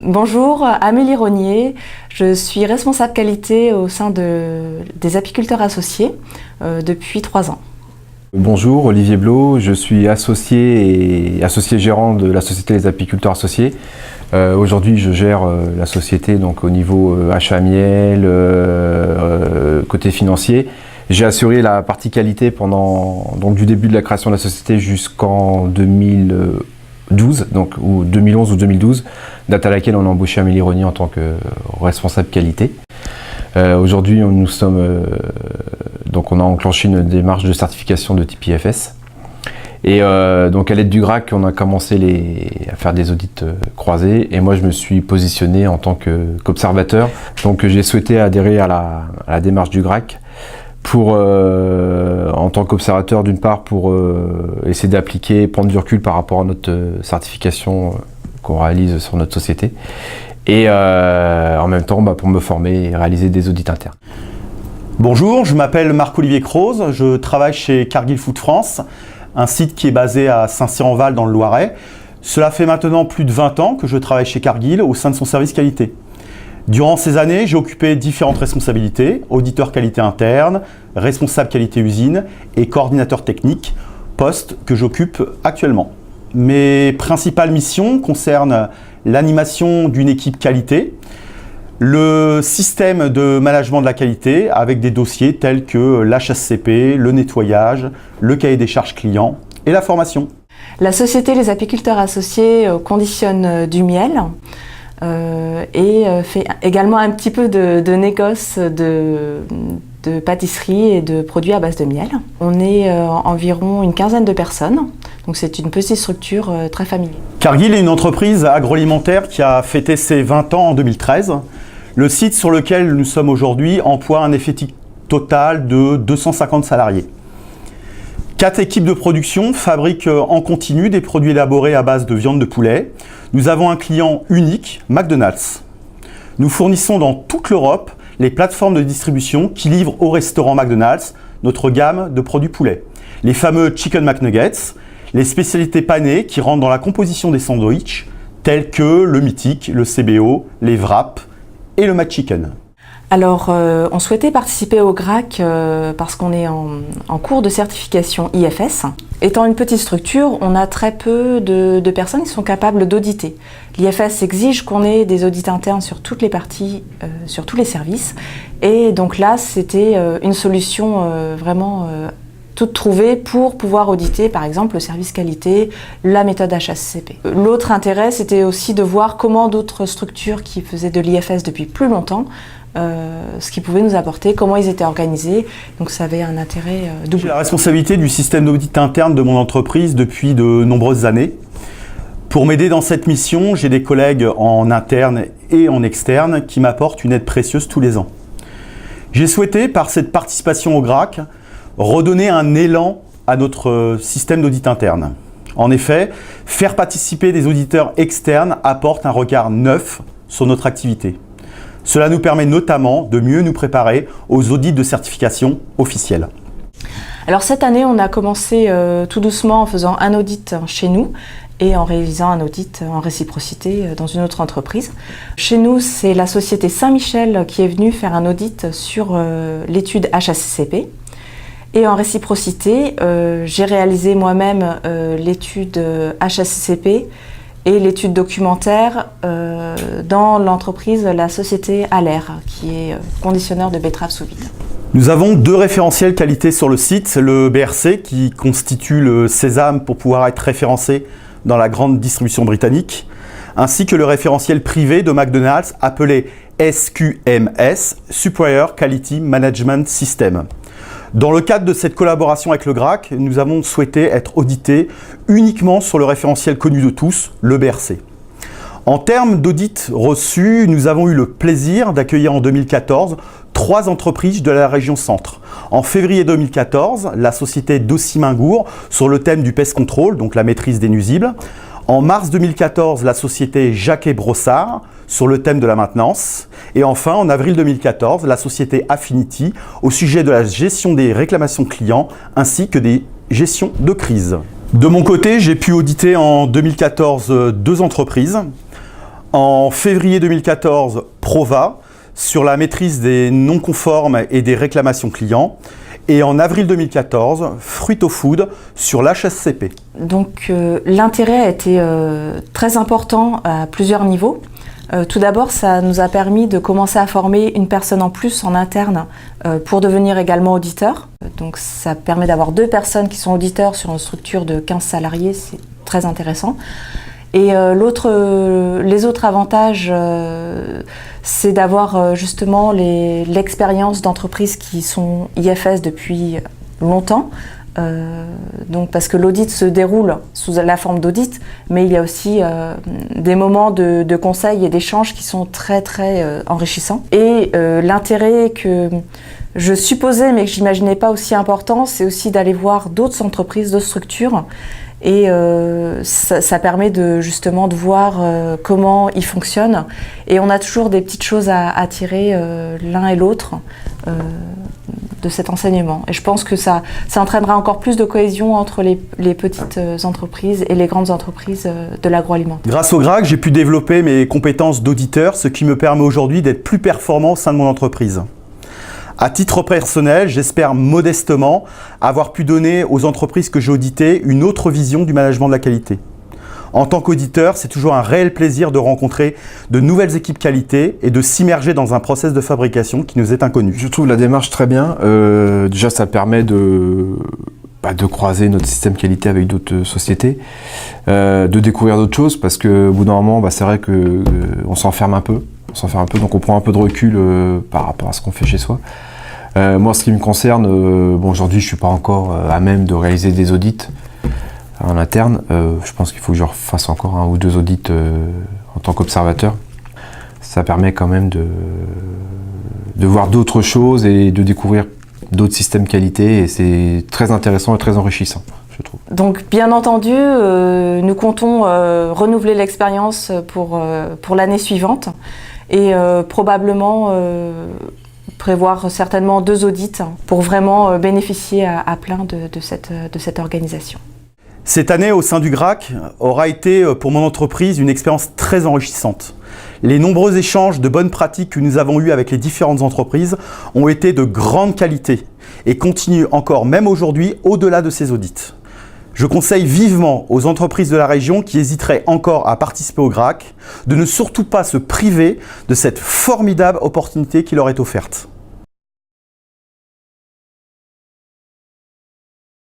Bonjour, Amélie Rognier, je suis responsable qualité au sein des apiculteurs associés depuis 3 ans. Bonjour, Olivier Blot, je suis associé gérant de la Société des apiculteurs associés. Aujourd'hui, je gère la société donc, au niveau achat miel, côté financier. J'ai assuré la partie qualité pendant du début de la création de la société jusqu'en 2012, ou 2011 ou 2012, date à laquelle on a embauché Amélie Rognier en tant que responsable qualité. Aujourd'hui, on a enclenché une démarche de certification de type IFS. Et donc à l'aide du GRAC, on a commencé à faire des audits croisés. Et moi, je me suis positionné en tant qu'observateur. Donc j'ai souhaité adhérer à la démarche du GRAC en tant qu'observateur d'une part pour essayer d'appliquer, prendre du recul par rapport à notre certification qu'on réalise sur notre société. Et en même temps pour me former et réaliser des audits internes. Bonjour, je m'appelle Marc-Olivier Croze, je travaille chez Cargill Food France, un site qui est basé à Saint-Cyr-en-Val dans le Loiret. Cela fait maintenant plus de 20 ans que je travaille chez Cargill au sein de son service qualité. Durant ces années, j'ai occupé différentes responsabilités, auditeur qualité interne, responsable qualité usine et coordinateur technique, poste que j'occupe actuellement. Mes principales missions concernent l'animation d'une équipe qualité, le système de management de la qualité avec des dossiers tels que l'HACCP, le nettoyage, le cahier des charges clients et la formation. La société Les Apiculteurs Associés conditionne du miel et fait également un petit peu de négoce de pâtisserie et de produits à base de miel. On est environ une quinzaine de personnes, donc c'est une petite structure très familiale. Cargill est une entreprise agroalimentaire qui a fêté ses 20 ans en 2013. Le site sur lequel nous sommes aujourd'hui emploie un effectif total de 250 salariés. 4 équipes de production fabriquent en continu des produits élaborés à base de viande de poulet. Nous avons un client unique, McDonald's. Nous fournissons dans toute l'Europe les plateformes de distribution qui livrent au restaurant McDonald's notre gamme de produits poulet. Les fameux Chicken McNuggets, les spécialités panées qui rentrent dans la composition des sandwichs, tels que le mythique, le CBO, les wraps et le McChicken. Alors, on souhaitait participer au GRAC parce qu'on est en cours de certification IFS. Étant une petite structure, on a très peu de personnes qui sont capables d'auditer. L'IFS exige qu'on ait des audits internes sur toutes les parties, sur tous les services. Et donc là, c'était une solution vraiment toute trouvée pour pouvoir auditer, par exemple, le service qualité, la méthode HACCP. L'autre intérêt, c'était aussi de voir comment d'autres structures qui faisaient de l'IFS depuis plus longtemps, ce qu'ils pouvaient nous apporter, comment ils étaient organisés. Donc ça avait un intérêt double. J'ai la responsabilité du système d'audit interne de mon entreprise depuis de nombreuses années. Pour m'aider dans cette mission, j'ai des collègues en interne et en externe qui m'apportent une aide précieuse tous les ans. J'ai souhaité, par cette participation au GRAC, redonner un élan à notre système d'audit interne. En effet, faire participer des auditeurs externes apporte un regard neuf sur notre activité. Cela nous permet notamment de mieux nous préparer aux audits de certification officiels. Alors cette année, on a commencé tout doucement en faisant un audit chez nous et en réalisant un audit en réciprocité dans une autre entreprise. Chez nous, c'est la société Saint-Michel qui est venue faire un audit sur l'étude HACCP. Et en réciprocité, j'ai réalisé moi-même l'étude HACCP et l'étude documentaire dans l'entreprise, la société Allaire, qui est conditionneur de betteraves sous vide. Nous avons 2 référentiels qualité sur le site, le BRC qui constitue le sésame pour pouvoir être référencé dans la grande distribution britannique, ainsi que le référentiel privé de McDonald's appelé SQMS, Supplier Quality Management System. Dans le cadre de cette collaboration avec le GRAC, nous avons souhaité être audités uniquement sur le référentiel connu de tous, le BRC. En termes d'audits reçus, nous avons eu le plaisir d'accueillir en 2014 3 entreprises de la région centre. En février 2014, la société Dossi-Mingour sur le thème du pest control, donc la maîtrise des nuisibles. En mars 2014, la société Jacquet-Brossard sur le thème de la maintenance. Et enfin, en avril 2014, la société Affinity au sujet de la gestion des réclamations clients ainsi que des gestions de crise. De mon côté, j'ai pu auditer en 2014 2 entreprises. En février 2014, Prova, sur la maîtrise des non-conformes et des réclamations clients. Et en avril 2014, Fruito Food sur l'HSCP. Donc l'intérêt a été très important à plusieurs niveaux. Tout d'abord, ça nous a permis de commencer à former une personne en plus en interne pour devenir également auditeur. Donc ça permet d'avoir 2 personnes qui sont auditeurs sur une structure de 15 salariés, c'est très intéressant. Et les autres avantages, c'est d'avoir justement l'expérience d'entreprises qui sont IFS depuis longtemps. Donc parce que l'audit se déroule sous la forme d'audit, mais il y a aussi des moments de conseil et d'échange qui sont très très enrichissants. Et l'intérêt que je supposais mais que j'imaginais pas aussi important, c'est aussi d'aller voir d'autres entreprises, d'autres structures. Et ça permet justement de voir comment ils fonctionnent. Et on a toujours des petites choses à tirer l'un et l'autre de cet enseignement. Et je pense que ça entraînera encore plus de cohésion entre les petites entreprises et les grandes entreprises de l'agroalimentaire. Grâce au GRAC, j'ai pu développer mes compétences d'auditeur, ce qui me permet aujourd'hui d'être plus performant au sein de mon entreprise. À titre personnel, j'espère modestement avoir pu donner aux entreprises que j'ai auditées une autre vision du management de la qualité. En tant qu'auditeur, c'est toujours un réel plaisir de rencontrer de nouvelles équipes qualité et de s'immerger dans un process de fabrication qui nous est inconnu. Je trouve la démarche très bien. Déjà, ça permet de croiser notre système qualité avec d'autres sociétés, de découvrir d'autres choses, parce qu'au bout d'un moment, c'est vrai qu'on s'enferme un peu. Donc on prend un peu de recul par rapport à ce qu'on fait chez soi. Moi, ce qui me concerne, aujourd'hui, je suis pas encore à même de réaliser des audits en interne. Je pense qu'il faut que je refasse encore 1 ou 2 audits en tant qu'observateur. Ça permet quand même de voir d'autres choses et de découvrir d'autres systèmes qualité, et c'est très intéressant et très enrichissant, je trouve. Donc bien entendu, nous comptons renouveler l'expérience pour l'année suivante et probablement prévoir certainement 2 audits pour vraiment bénéficier à plein de cette organisation. Cette année au sein du GRAC aura été pour mon entreprise une expérience très enrichissante. Les nombreux échanges de bonnes pratiques que nous avons eus avec les différentes entreprises ont été de grande qualité et continuent encore même aujourd'hui au-delà de ces audits. Je conseille vivement aux entreprises de la région qui hésiteraient encore à participer au GRAC de ne surtout pas se priver de cette formidable opportunité qui leur est offerte.